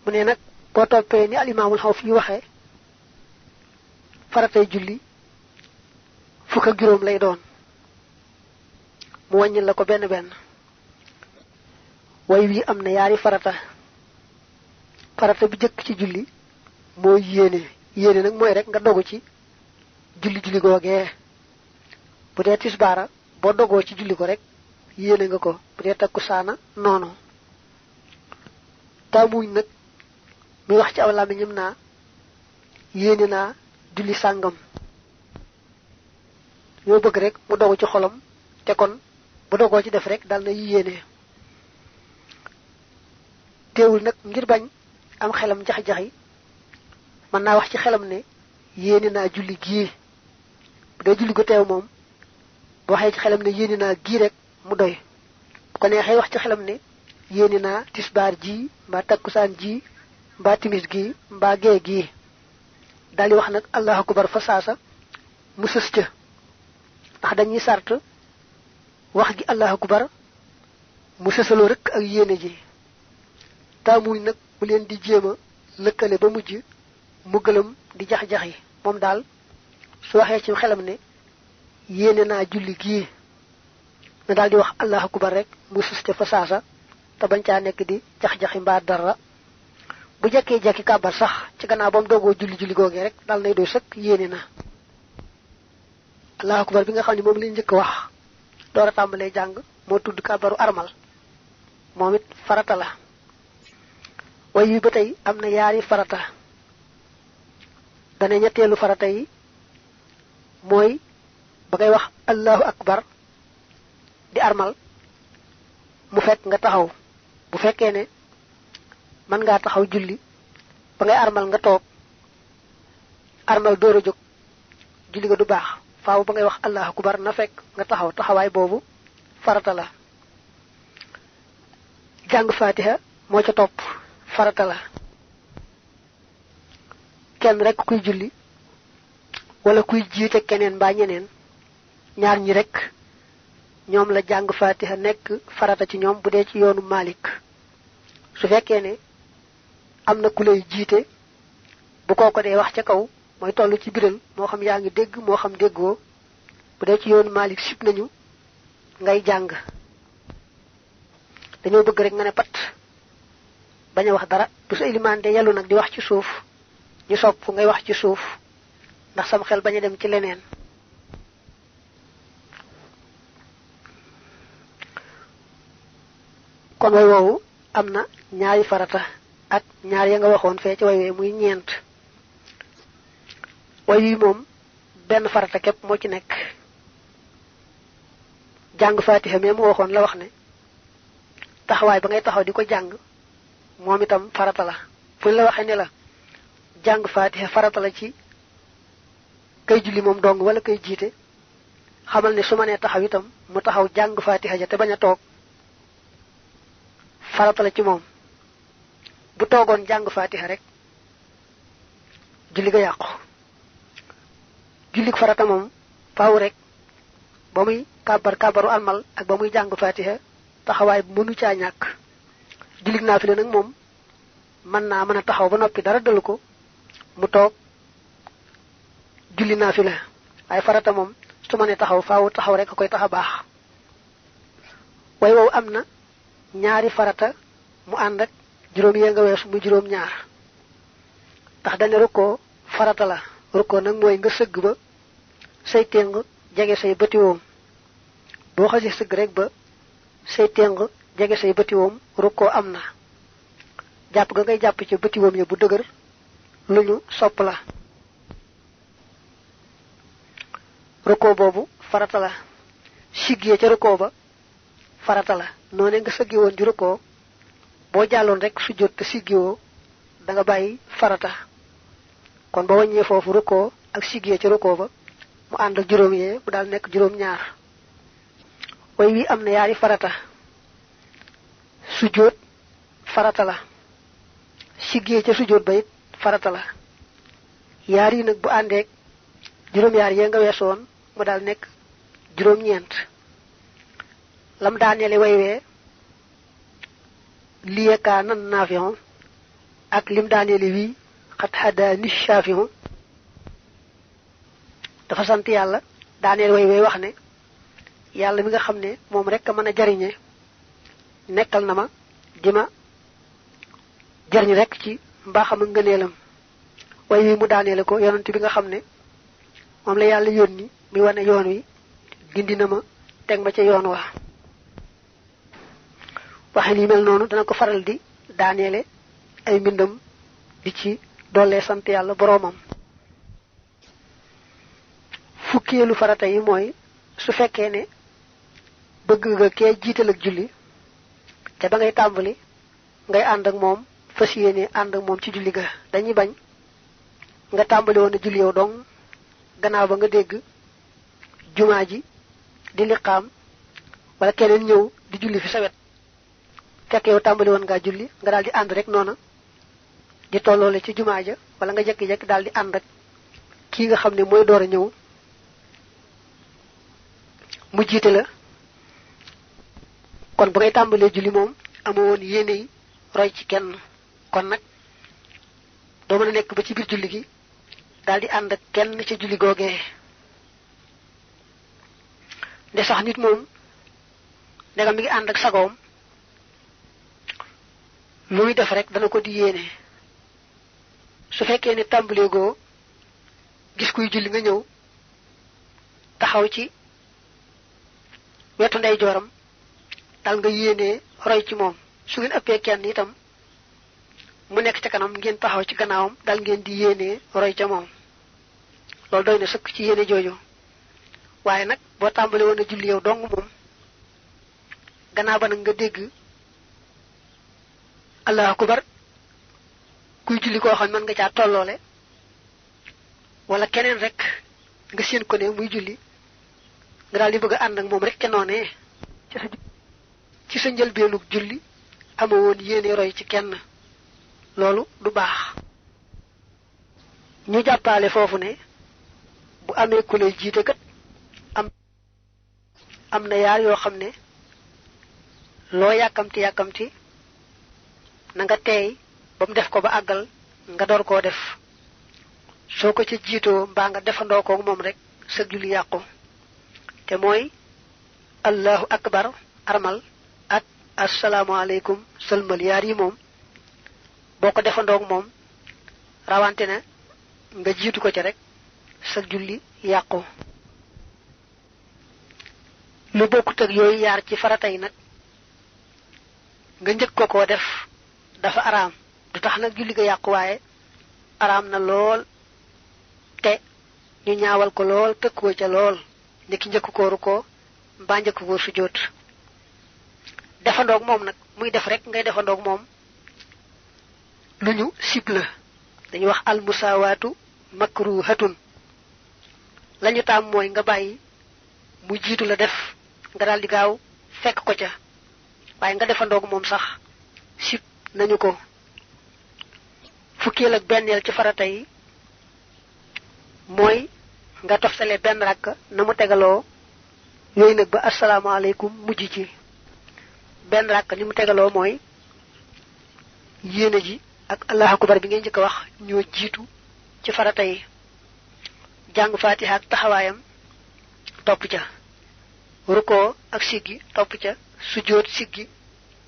mu ne nag boo toppee ni al imaamul Xawfi waxee faratay julli fukk ak juróom lay doon mu wàññil la ko benn benn way wi am na yaari farata bi jëkk ci julli mooy yéene nag mooy rek nga dogu ci julli googee bu dee tisbaara boo dogoo ci julli ko rek yéene nga ko bu dee takkusaana noonu taamuñ nag muy wax ci aw làmmiñam naa yéene naa julli sàngam yoo bëgg rek mu dogu ci xolam te kon bu dogoo ci def rek dal na yéene teewul nag ngir bañ am xelam jax-jaxi mën naa wax ci xelam ne yéene naa julli gii bu dee julli ko teew moom bu waxee ci xelam ne yéene naa gii rek mu doy bu ko neexee wax ci xelam ne yéene naa tisbaar ji mbaa takkusaan ji mbaa timis gi mbaa gee gii daldi wax nag allahu akbar fa saasa mu sës ca ndax dañuy sart wax gi allahu akbar mu sësaloo rek ak yéene ji taamuñ nag mu leen di jéema lëkkale ba mujj mu gëlëm di jax-jaxi moom daal su waxee ci xelam ne yéene naa julli gii na daal di wax allahu akbar rek mu sës ca fa saasa te bañ caa nekk di jax-jaxi mbaa dara bu jekkee jekki kàbbar sax ci gannaaw ba mu doogoo julli googee rek dal nay doy sëkk yéene na allahu akbar bi nga xam ne moom lañ njëkk wax door a tàmbalee jàng moo tudd kàbbaru armal moom it farata la way wi ba tey am na yaari farata dana ñetteelu farata yi mooy ba ngay wax allahu akbar di armal mu fekk nga taxaw bu fekkee ne mën ngaa taxaw julli ba ngay armal nga toog armal door a jóg julli ga du baax faaw ba ngay wax allahu akbar na fekk nga taxaw taxawaay boobu farata la jàng fatiha moo ca topp farata la kenn rek kuy julli wala kuy jiite keneen mbaa ñeneen ñaar ñi rek ñoom la jàng fatiha nekk farata ci ñoom bu dee ci yoonu Malik su fekkee ne am na ku lay jiite bu kooko dee wax ca kaw mooy toll ci biral moo xam yaa ngi dégg moo xam déggoo bu dee ci yoonu Malik sib nañu ngay jàng dañoo bëgg rek nga ne pat bañ a wax dara bu sa ilimaan de yellu nag di wax ci suuf ñu sopp ngay wax ci suuf ndax sam xel bañ a dem ci leneen kon way woowu am na ñaari farata ak ñaar ya nga waxoon fee ci way wee muy ñeent way wi moom benn farata képp moo ci nekk jàng fatiha mais mu waxoon la wax ne taxawaay ba ngay taxaw di ko jàng moom itam farata la fu la waxee ne la jàng fatiha farata la ci kay julli moom dong wala kay jiite xamal ne su ma nee taxaw itam mu taxaw jàng fatiha ja te bañ a toog farata la ci moom bu toogoon jàng fatiha rek julli ga yàqu julli farata moom faaw rek ba muy kàbbaru almal ak ba muy jàng fatiha taxawaay bu mënu caa ñàkk julli naafila nag moom mën a taxaw ba noppi dara dalu ko mu toog julli naafila waaye farata moom su ma ne taxaw faaw taxaw rek a koy tax a baax way wow am na ñaari farata mu ànd ak juróom yee nga weesu mu juróom ñaar ndax dane rukkoo farata la rukkoo nag mooy nga sëgg ba say téng jege say bëtiwoom boo xasee sëgg rek ba say téng jege say bëtiwoom rukkoo am na jàpp ga ngay jàpp ci bëtiwoom ya bu dëgër lu ñu sopp la rukkoo boobu farata la siggee ca rukkoo ba farata la noone nga sëggi woon di rukkoo boo jàlloon rek sujjóot te siggiwoo da nga bàyyi farata kon ba wàññee foofu rukkoo ak siggee ca rukkoo ba mu ànd ak juróom yee mu daal nekk juróom ñaar way wi am na yaari farata sujjóot farata la siggee ca sujjóot ba it farata la yaar yi nag bu àndeek juróom yaar yee nga weesoon mu daal nekk juróom ñeent lam daaneele way wee liyekaa nan naafion ak lim daaneli wi xat hadani shafi'u dafa sant yàlla daaneel way wax ne yàlla mi nga xam ne moom rek a mën a jariñe nekkal na ma dima jariñ rek ci mbaaxam ak ngëneelam way wi mu daaneele ko yonent bi nga xam ne moom la yàlla yónni mi wane yoon wi gindi na ma teg ma ca yoon wa waxin yi mel noonu dana ko faral di daaneele ay mbindam di ci doole sant yàlla boroomam fukkeelu farata yi mooy su fekkee ne bëgg nga kee jiital ak julli te ba ngay tàmbali ngay ànd ak moom fas yéene ànd ak moom ci julli ga dañuy bañ nga tàmbali woon a julli yow dong gannaaw ba nga dégg jumaa ji di liqaam wala keneen ñëw di julli fi sa wet fekk yow tàmbali woon ngaa julli nga daal di ànd rek noona di tolloole ci jumaa ja wala nga jekki-jekki daal di ànd ak kii nga xam ne mooy door a ñëw mu jiite la kon bu ngay tàmbalee julli moom amoo woon yéene yi roy ci kenn kon nag doo mën a nekk ba ci biir julli gi daal di ànd ak kenn ca julli googee nde sax nit moom ndegam mi ngi ànd ak sagoom lu muy def rek dana ko di yéene su fekkee ne tàmbalee goo gis kuy julli nga ñëw taxaw ci wetu ndeyjooram dal nga yéenee roy ci moom su ngeen ëppee kenn itam mu nekk ca kanam ngeen taxaw ci gannaawam dal ngeen di yéenee roy ca moom loolu doy na sëkk ci yéene jooju waaye nag boo tàmbale woon a julli yow dong moom gannaaw ba nag nga dégg allahu akbar kuy julli koo xam mën nga caa tolloole wala keneen rek nga seen ko ne muy julli nga daal di bëgg a ànd ak moom rek ca noonee ci sa njëlbeenug julli amoo woon yéene roy ci kenn loolu du baax ñu jàppaale foofu ne bu amee ku lay jiite kat am na yaar yoo xam ne loo yàkkamti na nga teey ba mu def ko ba àggal nga door koo def soo ko ca jiitoo mbaa nga defandoo ko moom rek sa julli yàqu te mooy allahu akbar armal ak asalaamaaleykum sëlmal yaar yi moom boo ko defandoog moom rawante na nga jiitu ko ca rek sa julli yàqu lu bokkut ak yooyu yaar ci farata yi nag nga njëkk ko koo def dafa araam du tax nag julli ga yàqu waaye araam na lool te ñu ñaawal ko lool tëkkoo ca lool niki njëkk kooru ko mbaa njëkk ko sujjóot defandoog moom nag muy def rek ngay defandoog moom lu ñu sib la dañuy wax almusawaatu makruhatun lañu taam mooy nga bàyyi mu jiitu la def nga daal di gaaw fekk ko ca waaye nga defandoog moom sax sib nañu ko fukkeel ak benneel ci farata yi mooy nga toftale benn rakk na mu tegaloo yooyu nag ba asalaamaaleykum mujj ci benn rakk ni mu tegaloo mooy yéene ji ak allahu akbar bi ngay njëkk a wax ñoo jiitu ci farata yi jàng fatiha ak taxawaayam topp ca rukoo ak siggi topp ca sujjóot siggi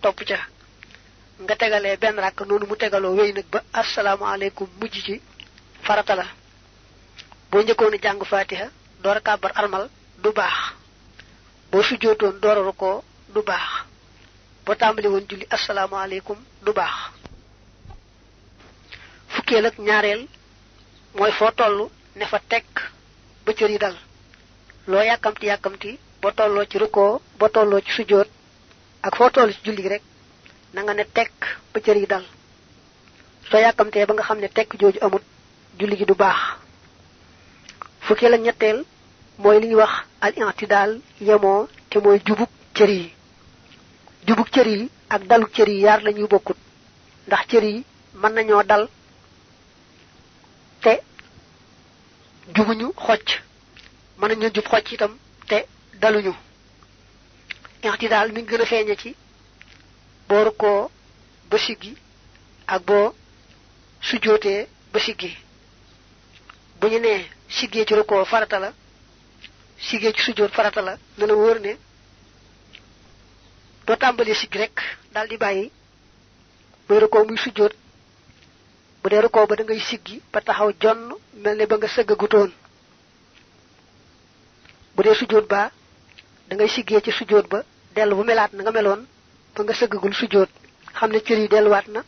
topp ca nga tegalee benn rakk noonu mu tegaloo wéy nag ba asalaamaaleykum mujj ci farata la boo njëkkoon a jàng fatiha door a kàbbar armal du baax boo sujjóotoon door a rukoo du baax boo tàmbali woon julli asalaamaaleykum du baax fukkeel ak ñaareel mooy foo toll ne fa tekk ba cër yi dal loo yàkkamti boo tolloo ci rukoo boo tolloo ci sujjóot ak foo toll ci julli rek na nga ne tekk ba cër yi dal soo yàkkamtee ba nga xam ne tekk jooju amut julli gi du baax fukkeel ak ñetteel mooy li ñuy wax al i'tidaal yemoo te mooy jubug cër yi jubug cër yi ak dalug cër yi yaar lañuy bokkut ndax cër yi mën nañoo dal te jubuñu xocc mën nañoo jub xocc itam te daluñu i'tidaal mi ngi gën a feeñe ci boo rukkoo ba siggi ak boo sujjóotee ba siggi bu ñu nee siggee ci rukkoo farata la siggee ci sujjóot farata la na la wóor ne doo tàmbalee siggi rek daal di bàyyi muy rukkoo muy sujjóot bu dee rukkoo ba da ngay siggi ba taxaw jonn mel ne ba nga sëggagutoon bu dee sujjóot ba da ngay siggee ci sujjóot ba dellu bu melaat na nga meloon ba nga sëggagul sujjóot xam ne cër yi delluwaat na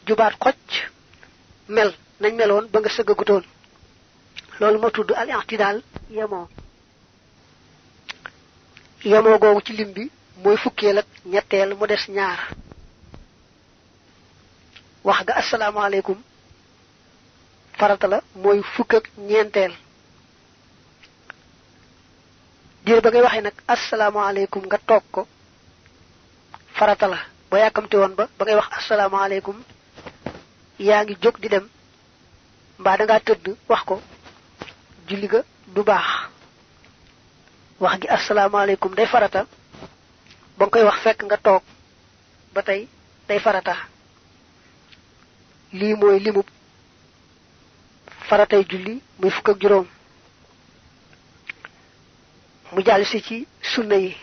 jubaat xocc mel nañ meloon ba nga sëggagutoon loolu moo tudd al i'tidaal yemoo googu ci lim bi mooy fukkeel ak ñetteel mu des ñaar wax ga asalaamaaleykum farata la mooy fukk ak ñeenteel diir ba ngay waxee nag asalaamaaleykum nga toog ko farata la ba yàkkamte woon ba ngay wax asalaamaaleykum yaa ngi jóg di dem mbaa da ngaa tëdd wax ko julli ga du baax wax gi asalaamaaleykum day farata ba nga koy wax fekk nga toog ba tey day farata lii mooy limub faratay julli muy fukk ak juróom mu jàll si ci sunna yi